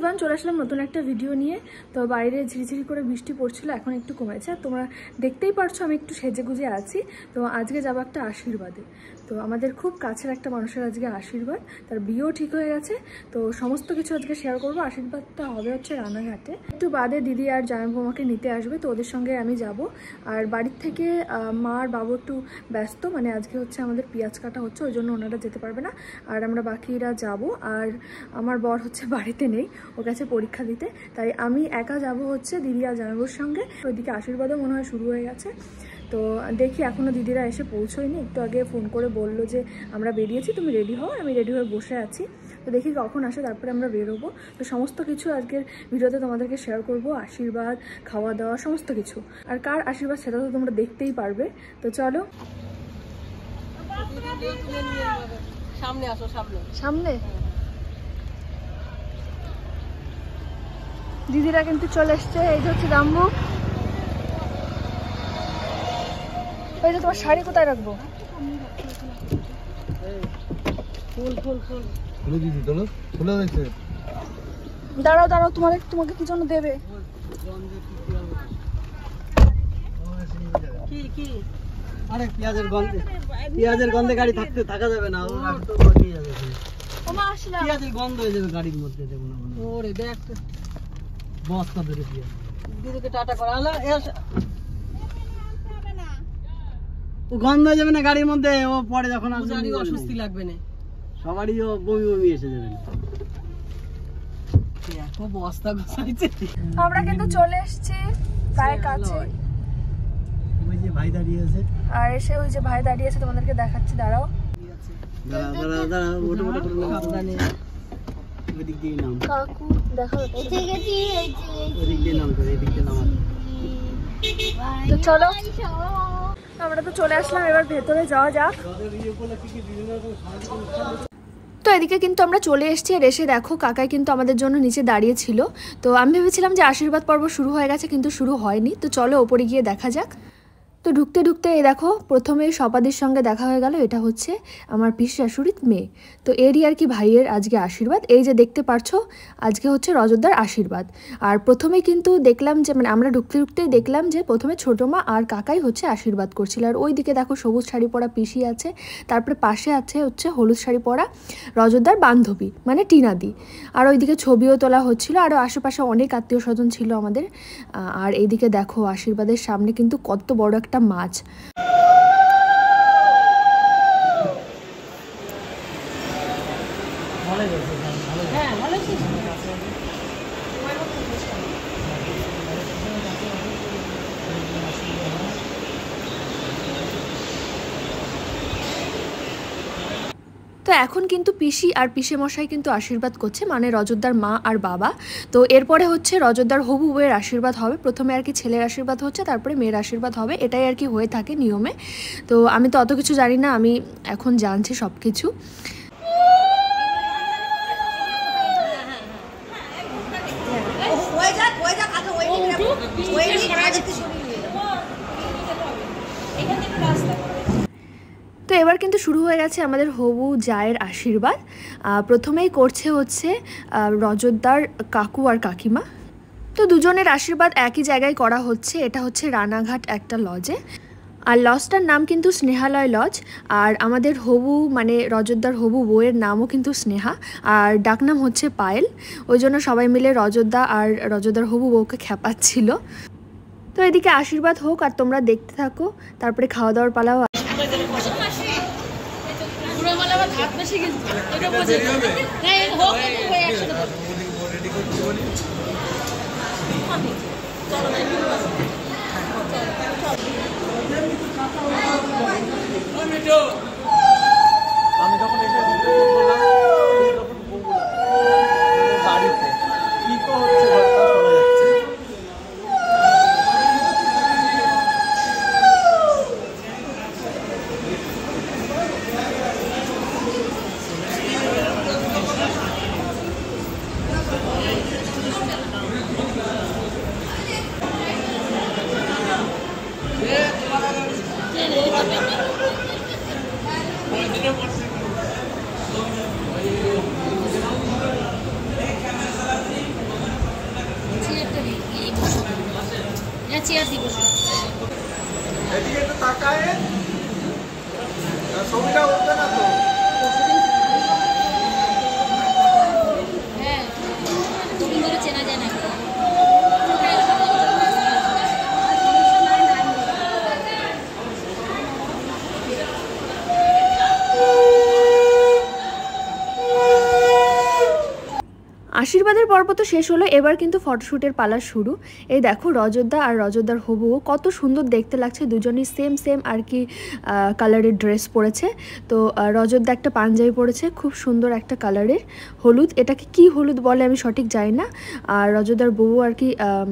Everyone, চলে আসলাম নতুন একটা ভিডিও নিয়ে। তো বাইরে ঝিরিঝিরি করে বৃষ্টি পড়ছিল, এখন একটু কমেছে। আর তোমরা দেখতেই পারছো আমি একটু সেজে গুজে আছি। তো আজকে যাবো একটা আশীর্বাদে। তো আমাদের খুব কাছের একটা মানুষের আজকে আশীর্বাদ, তার বিয়েও ঠিক হয়ে গেছে। তো সমস্ত কিছু আজকে শেয়ার করবো। আশীর্বাদটা হবে হচ্ছে রানাঘাটে। একটু বাদে দিদি আর জামাইবাবু আমাকে নিতে আসবে, তো ওদের সঙ্গে আমি যাব। আর বাড়ির থেকে মা আর বাবু একটু ব্যস্ত, মানে আজকে হচ্ছে আমাদের পেঁয়াজ কাটা হচ্ছে, ওই জন্য ওনারা যেতে পারবে না। আর আমরা বাকিরা যাব। আর আমার বর হচ্ছে বাড়িতে নেই, ওর কাছে পরীক্ষা দিতে, তাই আমি একা যাব হচ্ছে দিদি আর জামাইবাবুর সঙ্গে। ওইদিকে আশীর্বাদও মনে হয় শুরু হয়ে গেছে। তো দেখি, এখনও দিদিরা এসে পৌঁছয়নি। একটু আগে ফোন করে বললো যে আমরা বেরিয়েছি, তুমি রেডি হও। আমি রেডি হয়ে বসে আছি। তো দেখি কখন আসে, তারপরে আমরা বেরোবো। তো সমস্ত কিছু আজকের ভিডিওতে তোমাদেরকে শেয়ার করবো, আশীর্বাদ, খাওয়া দাওয়া, সমস্ত কিছু। আর কার আশীর্বাদ সেটা তো তোমরা দেখতেই পারবে। তো চলো সামনে আসো, সামনে। দিদিরা কিন্তু চলে এসছে। এই যে হচ্ছে দাম্বু। এই যে তোমার শাড়ি কোথায় রাখবো? দাঁড়াও দাঁড়াও, তোমাকে কি জন্য দেবে? আরে পেঁয়াজের গন্ধে গাড়ি থাকা যাবে না। পেঁয়াজের গন্ধ হয়ে যাবে গাড়ির মধ্যে। ওরে দেখ বস্তা ধরে পেঁয়াজ। দিদিকে টাটা করা হলো, গন্ধ হয়ে যাবে না গাড়ির মধ্যে। ও পরে যখন আসবে অস্বস্তি লাগবে না, সবারই ও বমি বমি এসে যাবে না। বস্তা গুছাইছে। আমরা কিন্তু চলে এসেছি প্রায় কাছে। ওই যে ভাই দাঁড়িয়ে আছে, আর এসে ওই যে ভাই দাঁড়িয়ে আছে, তোমাদেরকে দেখাচ্ছি। দাঁড়াও দাঁড়া ওটা ওটা করে সাবধানে। ওইদিক দিয়ে নাম কাকু, দেখো ওইদিক দিয়ে নাম করে, এদিক দিয়ে নাম। তো চলো, আমরা তো চলে আসলাম, এবার ভেতরে যাওয়া যাক। তো এদিকে কিন্তু আমরা চলে এসেছি। আর এসে দেখো কাকাই কিন্তু আমাদের জন্য নিচে দাঁড়িয়ে ছিল। তো আমি ভেবেছিলাম যে আশীর্বাদ পর্ব শুরু হয়ে গেছে, কিন্তু শুরু হয়নি। তো চলো ওপরে গিয়ে দেখা যাক। তো ঢুকতে ঢুকতে এই দেখো প্রথমে সপাদির সঙ্গে দেখা হয়ে গেল। এটা হচ্ছে আমার পিসি শাশুড়ির মেয়ে। তো এরই আর কি ভাইয়ের আজকে আশীর্বাদ। এই যে দেখতে পারছো, আজকে হচ্ছে রজতদার আশীর্বাদ। আর প্রথমে কিন্তু দেখলাম যে, মানে আমরা ঢুকতে ঢুকতেই দেখলাম যে প্রথমে ছোটো মা আর কাকাই হচ্ছে আশীর্বাদ করছিল। আর ওই দিকে দেখো সবুজ শাড়ি পরা পিসি আছে, তারপরে পাশে আছে হচ্ছে হলুদ শাড়ি পরা রজতদার বান্ধবী, মানে টিনাদি। আর ওইদিকে ছবিও তোলা হচ্ছিল, আরও আশেপাশে অনেক আত্মীয় স্বজন ছিল আমাদের। আর এইদিকে দেখো আশীর্বাদের সামনে কিন্তু কত বড় একটা মাছ। তো এখন কিন্তু পিসি আর পিসেমশাই কিন্তু আশীর্বাদ করছে, মানে রজতদার মা আর বাবা। তো এরপরে হচ্ছে রজতদার হবু বউয়ের আশীর্বাদ হবে। প্রথমে আর কি ছেলের আশীর্বাদ হচ্ছে, তারপরে মেয়ের আশীর্বাদ হবে। এটাই আর কি হয়ে থাকে নিয়মে। তো আমি তো অত কিছু জানি না, আমি এখন জানছি সব কিছু। তো এবার কিন্তু শুরু হয়ে গেছে আমাদের হবু জায়ের আশীর্বাদ। প্রথমেই করছে হচ্ছে রজতদার কাকু আর কাকিমা। তো দুজনের আশীর্বাদ একই জায়গায় করা হচ্ছে। এটা হচ্ছে রানাঘাট একটা লজে। আর লজটার নাম কিন্তু স্নেহালয় লজ। আর আমাদের হবু, মানে রজতদার হবু বউয়ের নামও কিন্তু স্নেহা, আর ডাকনাম হচ্ছে পায়েল। ওই জন্য সবাই মিলে রজতদা আর রজতদার হবু বউকে খেপাচ্ছিল। তো এদিকে আশীর্বাদ হোক আর তোমরা দেখতে থাকো, তারপরে খাওয়া দাওয়ার পালাও। আমি যখন এসে বাড়িতে কি তো হচ্ছে শোনা যাচ্ছে। চেয়ার দিব এদিকে একটু তাকায় ছবিটা উঠবে না তো। হ্যাঁ তুমি বলে চেনা যায় না আশীর্বাদের পর্ব তো শেষ হলো, এবার কিন্তু ফটোশ্যুটের পালা শুরু। এই দেখো রজতদা আর রজতদার হবু কত সুন্দর দেখতে লাগছে, দুজনই সেম সেম আর কি কালারের ড্রেস পরেছে। তো রজতদা একটা পাঞ্জাবি পরেছে খুব সুন্দর একটা কালারের হলুদ, এটাকে কি হলুদ বলে আমি সঠিক জানি না। আর রজতদার বউ আর কি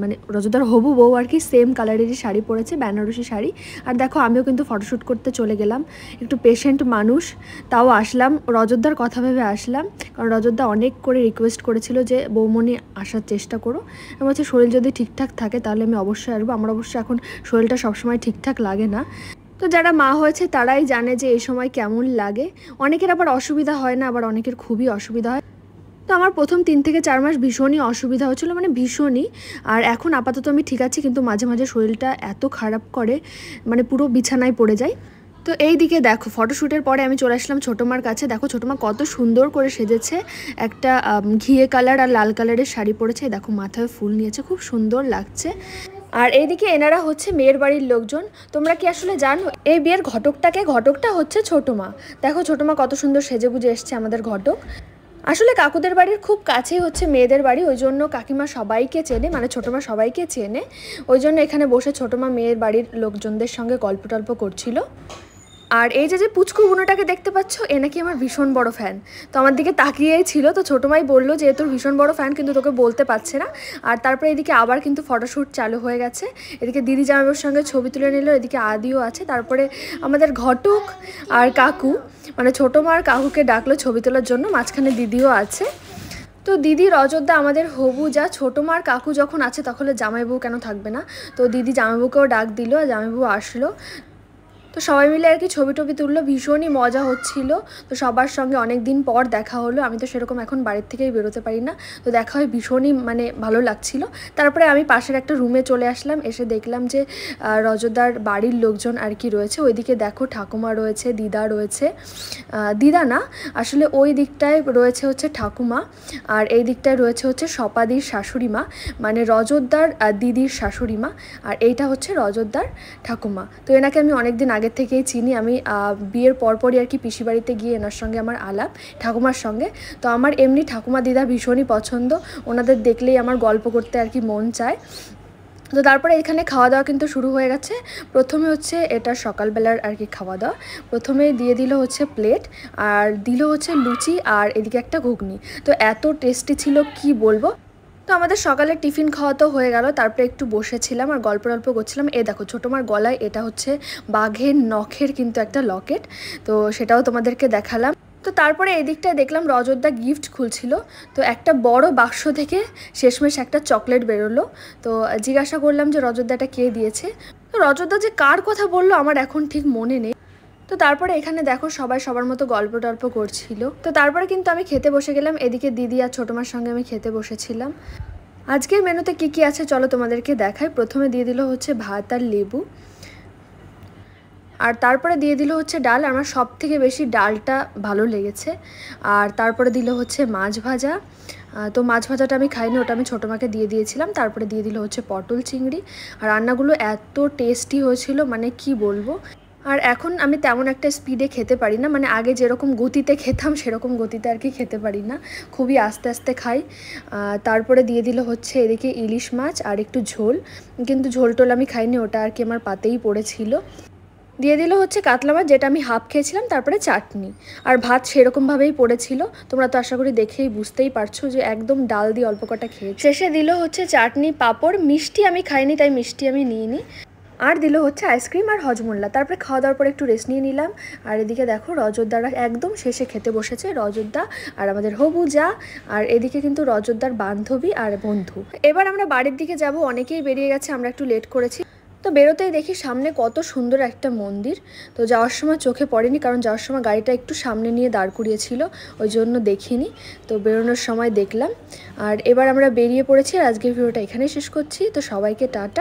মানে রজতদার হবু বউ আর কি সেম কালারেরই শাড়ি পরেছে, বেনারসি শাড়ি। আর দেখো আমিও কিন্তু ফটোশ্যুট করতে চলে গেলাম, একটু পেশেন্ট মানুষ তাও আসলাম, রজতদার কথা ভেবে আসলাম, কারণ রজতদা অনেক করে রিকোয়েস্ট করেছিল যে বৌমনি আসার চেষ্টা করো। আমি বলছি শরীর যদি ঠিকঠাক থাকে তাহলে আমি অবশ্যই আসবো, আমার অবশ্যই এখন শরীরটা সবসময় ঠিকঠাক লাগে না। তো যারা মা হয়েছে তারাই জানে যে এই সময় কেমন লাগে, অনেকের আবার অসুবিধা হয় না, আবার অনেকের খুবই অসুবিধা হয়। তো আমার প্রথম 3 থেকে 4 মাস ভীষণই অসুবিধা হচ্ছিলো, মানে ভীষণই। আর এখন আপাতত আমি ঠিক আছি, কিন্তু মাঝে মাঝে শরীরটা এত খারাপ করে মানে পুরো বিছানায় পড়ে যায়। তো এই দিকে দেখো ফটোশ্যুটের পরে আমি চলে আসলাম ছোটো মার কাছে। দেখো ছোটো মা কত সুন্দর করে সেজেছে, একটা ঘিয়ে কালার আর লাল কালারের শাড়ি পরেছে, দেখো মাথায় ফুল নিয়েছে, খুব সুন্দর লাগছে। আর এইদিকে এনারা হচ্ছে মেয়ের বাড়ির লোকজন। তোমরা কি আসলে জানো এই বিয়ের ঘটকটা হচ্ছে ছোটো মা। দেখো ছোটো মা কত সুন্দর সেজে গুজে এসছে আমাদের ঘটক। আসলে কাকুদের বাড়ির খুব কাছেই হচ্ছে মেয়েদের বাড়ি, ওই জন্য কাকিমা সবাইকে চেনে, মানে ছোটো মা সবাইকে চেনে, ওই জন্য এখানে বসে ছোটো মা মেয়ের বাড়ির লোকজনদের সঙ্গে গল্প টল্প করছিল। আর এই যে পুচকু বুনোটাকে দেখতে পাচ্ছ, এ নাকি আমার ভীষণ বড় ফ্যান। তো আমার দিকে তাকিয়েই ছিল, তো ছোটো মাই বললো যে তোর ভীষণ বড় ফ্যান কিন্তু তোকে বলতে পারছে না। আর তারপরে এদিকে আবার কিন্তু ফটোশ্যুট চালু হয়ে গেছে, এদিকে দিদি জামাইবাবুর সঙ্গে ছবি তুলে নিল, এদিকে আদিও আছে। তারপরে আমাদের ঘটক আর কাকু মানে ছোটো মা আর কাকুকে ডাকলো ছবি তোলার জন্য, মাঝখানে দিদিও আছে। তো দিদি রজতদা আমাদের হবু যা, ছোটো মার কাকু যখন আছে তখন জামাইবাবু কেন থাকবে না। তো দিদি জামাইবাবুকেও ডাক দিল, জামাইবাবু আসলো। তো সবাই মিলে আর কি ছবি টবি তুললো, ভীষণই মজা হচ্ছিল। তো সবার সঙ্গে অনেক দিন পর দেখা হলো, আমি তো সেরকম এখন বাড়ির থেকেই বেরোতে পারি না, তো দেখা হয় ভীষণই মানে ভালো লাগছিল। তারপরে আমি পাশের একটা রুমে চলে আসলাম, এসে দেখলাম যে রজতদার বাড়ির লোকজন আর কি রয়েছে। ওইদিকে দেখো ঠাকুমা রয়েছে, দিদা রয়েছে, দিদা না আসলে ওই দিকটায় রয়েছে হচ্ছে ঠাকুমা, আর এই দিকটায় রয়েছে হচ্ছে সপাদির শাশুড়ি মা, মানে রজতদার দিদির শাশুড়ি মা, আর এইটা হচ্ছে রজতদার ঠাকুমা। তো এনাকে আমি অনেকদিন আগের থেকেই চিনি, আমি বিয়ের পরপরই আর কি পিসি বাড়িতে গিয়ে এনার সঙ্গে আমার আলাপ ঠাকুমার সঙ্গে। তো আমার এমনি ঠাকুমা দিদা ভীষণই পছন্দ, ওনাদের দেখলেই আমার গল্প করতে আর কি মন চায়। তো তারপরে এখানে খাওয়া দাওয়া কিন্তু শুরু হয়ে গেছে। প্রথমে হচ্ছে এটা সকালবেলার আর কি খাওয়া দাওয়া, প্রথমে দিয়ে দিল হচ্ছে প্লেট, আর দিল হচ্ছে লুচি, আর এদিকে একটা ঘুগনি। তো এত টেস্টি ছিল কি বলবো। তো আমাদের সকালের টিফিন খাওয়া তো হয়ে গেল, তারপরে একটু বসেছিলাম আর গল্প করছিলাম। এ দেখো ছোটো মার গলায় এটা হচ্ছে বাঘের নখের কিন্তু একটা লকেট, তো সেটাও তোমাদেরকে দেখালাম। তো তারপরে এদিকটায় দেখলাম রজতদা গিফট খুলছিল, তো একটা বড় বাক্স থেকে শেষমেশ একটা চকলেট বেরোলো। তো জিজ্ঞাসা করলাম যে রজতদা এটা কে দিয়েছে। তো রজতদা যে কার কথা বললো আমার এখন ঠিক মনে নেই। তো তারপরে এখানে দেখো সবাই সবার মতো গল্প টল্প করছিল। তো তারপরে কিন্তু আমি খেতে বসে গেলাম, এদিকে দিদি আর ছোটো মার সঙ্গে আমি খেতে বসেছিলাম। আজকের মেনুতে কি কি আছে চলো তোমাদেরকে দেখাই। প্রথমে দিয়ে দিল হচ্ছে ভাত আর লেবু, আর তারপরে দিয়ে দিল হচ্ছে ডাল, আমার সব থেকে বেশি ডালটা ভালো লেগেছে। আর তারপরে দিল হচ্ছে মাছ ভাজা, তো মাছ ভাজাটা আমি খাইনি, ওটা আমি ছোটো মাকে দিয়ে দিয়েছিলাম। তারপরে দিয়ে দিল হচ্ছে পটল চিংড়ি, আর রান্নাগুলো এত টেস্টি হয়েছিল মানে কি বলবো। আর এখন আমি তেমন একটা স্পিডে খেতে পারি না, মানে আগে যেরকম গতিতে খেতাম সেরকম গতিতে আর কি খেতে পারি না, খুবই আস্তে আস্তে খাই। তারপরে দিয়ে দিল হচ্ছে এদিকে ইলিশ মাছ আর একটু ঝোল, কিন্তু ঝোল টোল আমি খাইনি, ওটা আর কি আমার পাতেই পড়েছিল। দিয়ে দিল হচ্ছে কাতলা মাছ, যেটা আমি হাফ খেয়েছিলাম, তারপরে চাটনি, আর ভাত সেরকমভাবেই পড়েছিল। তোমরা তো আশা করি দেখেই বুঝতেই পারছো যে একদম ডাল দিয়ে অল্প কটা খেয়ে। শেষে দিল হচ্ছে চাটনি, পাঁপড়, মিষ্টি আমি খাইনি তাই মিষ্টি আমি নিইনি, আর দিল হচ্ছে আইসক্রিম আর হজমোল্লা। তারপরে খাওয়া দাওয়ার পর একটু রেস্ট নিয়ে নিলাম। আর এদিকে দেখো রজতদারা একদম শেষে খেতে বসেছে, রজতদা আর আমাদের হবু যা, আর এদিকে কিন্তু রজতদার বান্ধবী আর বন্ধু। এবার আমরা বাড়ির দিকে যাব, অনেকেই বেরিয়ে গেছে, আমরা একটু লেট করেছি। তো বেরোতেই দেখি সামনে কত সুন্দর একটা মন্দির, তো যাওয়ার সময় চোখে পড়েনি, কারণ যাওয়ার সময় গাড়িটা একটু সামনে নিয়ে দাঁড় করিয়েছিল, ওই জন্য দেখিনি। তো বেরোনোর সময় দেখলাম। আর এবার আমরা বেরিয়ে পড়েছি, আর আজকের ভিডিওটা এখানেই শেষ করছি। তো সবাইকে টাটা।